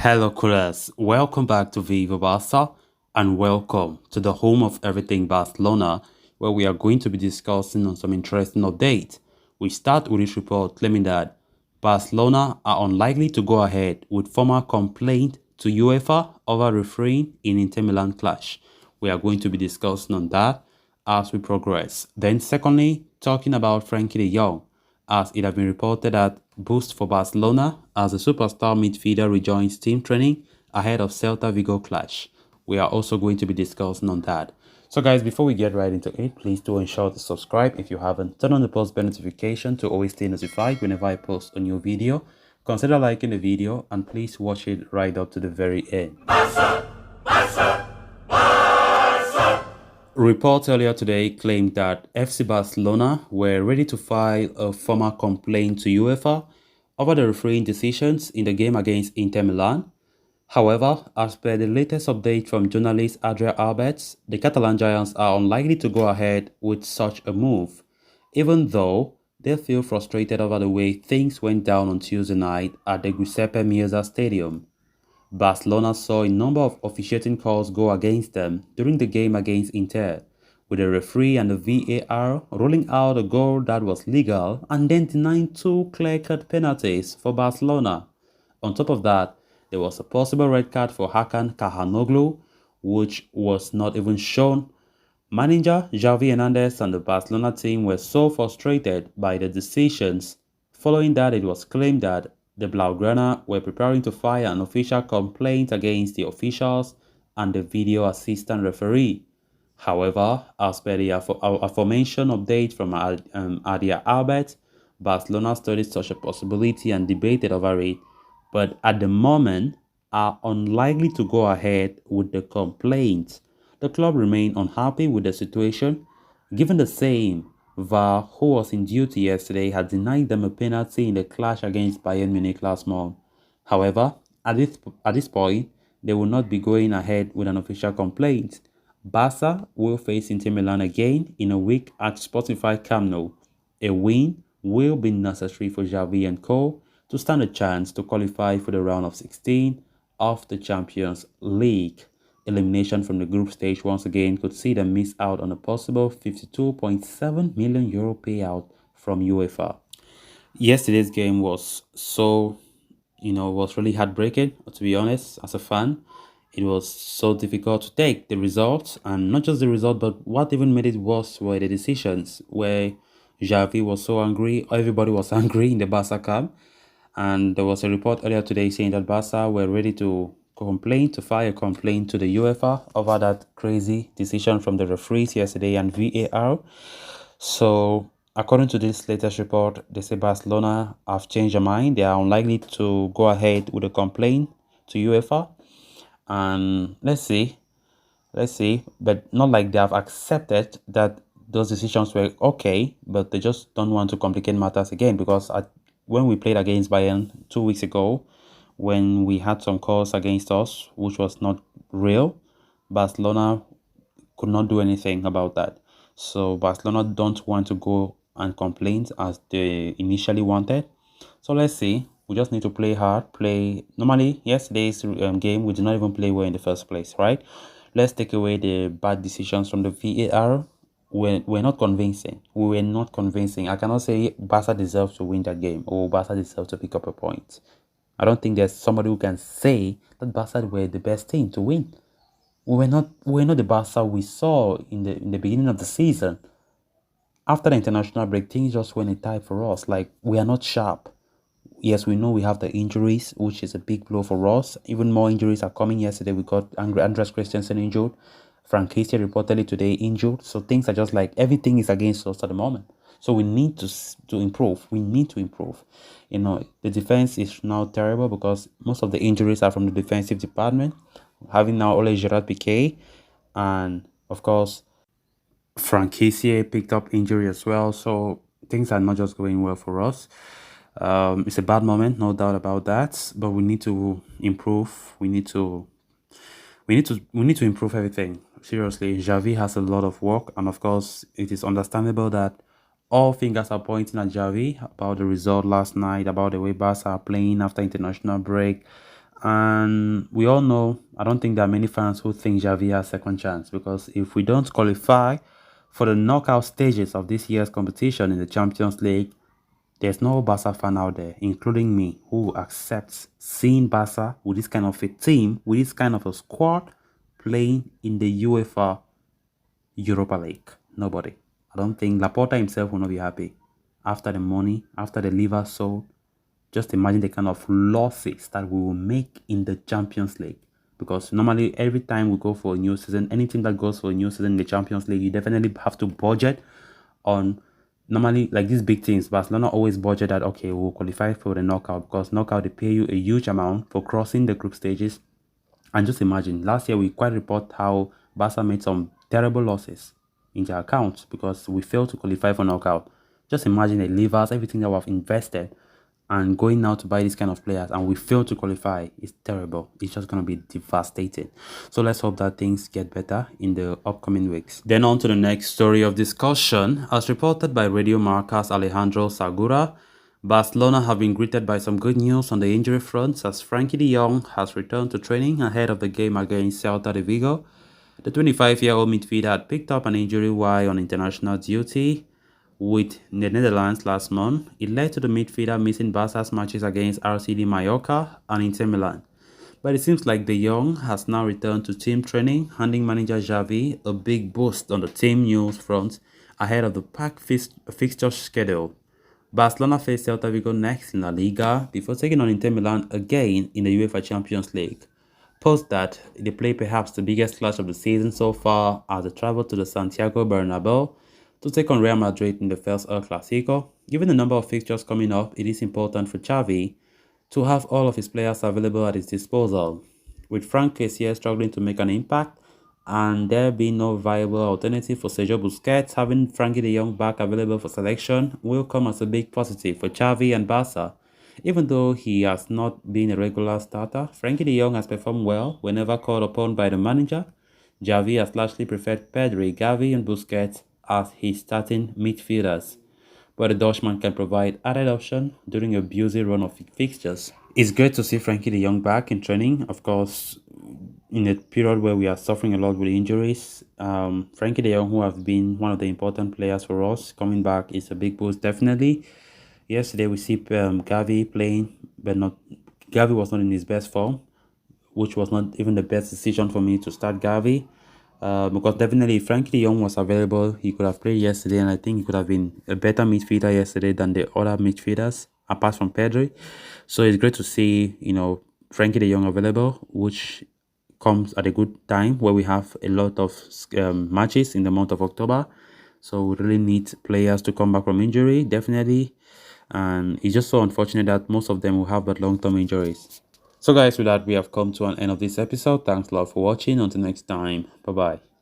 Hello, Kulas. Welcome back to Viva Barca and welcome to the home of everything Barcelona, where we are going to be discussing on some interesting updates. We start with this report claiming that Barcelona are unlikely to go ahead with formal complaint to UEFA over refereeing in Inter Milan clash. We are going to be discussing on that as we progress. Then, secondly, talking about Frankie de Jong, as it has been reported that boost for Barcelona as the superstar midfielder rejoins team training ahead of Celta Vigo clash. We are also going to be discussing on that. So guys, before we get right into it, please do ensure to subscribe if you haven't. Turn on the post bell notification to always stay notified whenever I post a new video. Consider liking the video and please watch it right up to the very end. Reports earlier today claimed that FC Barcelona were ready to file a formal complaint to UEFA over the refereeing decisions in the game against Inter Milan. However, as per the latest update from journalist Adria Alberts, the Catalan Giants are unlikely to go ahead with such a move, even though they feel frustrated over the way things went down on Tuesday night at the Giuseppe Meazza Stadium. Barcelona saw a number of officiating calls go against them during the game against Inter, with the referee and the VAR ruling out a goal that was legal and then denying two clear-cut penalties for Barcelona. On top of that, there was a possible red card for Hakan Calhanoglu, which was not even shown. Manager Xavi Hernandez and the Barcelona team were so frustrated by the decisions. Following that, it was claimed that the Blaugrana were preparing to file an official complaint against the officials and the video assistant referee. However, as per the aforementioned update from Adia Albert, Barcelona studied such a possibility and debated over it, but at the moment are unlikely to go ahead with the complaint. The club remained unhappy with the situation, given the same VAR who was in duty yesterday had denied them a penalty in the clash against Bayern Munich last month. However, at this point, they will not be going ahead with an official complaint. Barca will face Inter Milan again in a week at Spotify Camp Nou. A win will be necessary for Xavi and co to stand a chance to qualify for the round of 16 of the Champions League. Elimination from the group stage once again could see them miss out on a possible €52.7 million payout from UEFA. Yesterday's game was was really heartbreaking, to be honest, as a fan. It was so difficult to take the result, and not just the result, but what even made it worse were the decisions where Xavi was so angry, everybody was angry in the Barca camp. And there was a report earlier today saying that Barca were ready to file a complaint to the UEFA over that crazy decision from the referees yesterday and VAR. So, according to this latest report, they say Barcelona have changed their mind. They are unlikely to go ahead with a complaint to UEFA. And let's see, but not like they have accepted that those decisions were okay, but they just don't want to complicate matters again because when we played against Bayern 2 weeks ago, when we had some calls against us, which was not real, Barcelona could not do anything about that. So Barcelona don't want to go and complain as they initially wanted. So let's see. We just need to play hard. Normally, yesterday's game, we did not even play well in the first place, right? Let's take away the bad decisions from the VAR. We're not convincing. We were not convincing. I cannot say Barca deserves to win that game or Barca deserves to pick up a point. I don't think there's somebody who can say that Barca were the best team to win. We were not the Barca we saw in the beginning of the season. After the international break, things just went a tie for us. Like, we are not sharp. Yes, we know we have the injuries, which is a big blow for us. Even more injuries are coming. Yesterday, we got Andres Christensen injured. Frank Christian reportedly today injured. So things are just like everything is against us at the moment. So we need to improve. We need to improve. The defense is now terrible because most of the injuries are from the defensive department. Having now Ole Gerard Piqué, and of course, Franquise picked up injury as well. So things are not just going well for us. It's a bad moment, no doubt about that. But we need to improve. We need to improve everything. Seriously, Xavi has a lot of work, and of course, it is understandable that all fingers are pointing at Xavi about the result last night, about the way Barca are playing after international break, And we all know, I don't think there are many fans who think Xavi has second chance, because if we don't qualify for the knockout stages of this year's competition in the Champions League, there's no Barca fan out there, including me, who accepts seeing Barca with this kind of a team, with this kind of a squad, playing in the UEFA Europa League. Nobody. I don't think Laporta himself will not be happy. After the money, after the liver sold, just imagine the kind of losses that we will make in the Champions League. Because normally, every time we go for a new season, any team that goes for a new season in the Champions League, you definitely have to budget on, normally, like these big teams. Barcelona always budget that, okay, we'll qualify for the knockout, because knockout, they pay you a huge amount for crossing the group stages. And just imagine, last year we quite report how Barca made some terrible losses in their accounts because we failed to qualify for knockout. Just imagine the levers, everything that we've invested, and going now to buy these kind of players, and we fail to qualify. It's terrible. It's just going to be devastating. So let's hope that things get better in the upcoming weeks. Then on to the next story of discussion. As reported by Radio Marca's Alejandro Segura, Barcelona have been greeted by some good news on the injury front, as Frankie de Jong has returned to training ahead of the game against Celta de Vigo. The 25-year-old midfielder had picked up an injury while on international duty with the Netherlands last month. It led to the midfielder missing Barca's matches against RCD Mallorca and Inter Milan. But it seems like de Jong has now returned to team training, handing manager Xavi a big boost on the team news front ahead of the packed fixture schedule. Barcelona face Celta Vigo next in La Liga before taking on Inter Milan again in the UEFA Champions League. Post that, they play perhaps the biggest clash of the season so far as they travel to the Santiago Bernabeu to take on Real Madrid in the first El Clasico. Given the number of fixtures coming up, it is important for Xavi to have all of his players available at his disposal. With Frank Kessie struggling to make an impact and there being no viable alternative for Sergio Busquets, having Frankie de Jong back available for selection will come as a big positive for Xavi and Barca. Even though he has not been a regular starter, Frankie de Jong has performed well whenever called upon by the manager. Xavi has largely preferred Pedri, Gavi and Busquets as his starting midfielders, but the Dutchman can provide added option during a busy run of fixtures. It's great to see Frankie de Jong back in training, of course, in a period where we are suffering a lot with injuries. Frankie de Jong, who has been one of the important players for us, coming back is a big boost, definitely. Yesterday we see Gavi playing, but Gavi was not in his best form, which was not even the best decision for me to start Gavi. Because definitely if Frankie de Jong was available, he could have played yesterday, and I think he could have been a better midfielder yesterday than the other midfielders, apart from Pedri. So it's great to see, Frankie de Jong available, which comes at a good time where we have a lot of matches in the month of October. So we really need players to come back from injury, definitely. And it's just so unfortunate that most of them will have that long-term injuries. So guys, with that, we have come to an end of this episode. Thanks a lot for watching. Until next time, bye bye.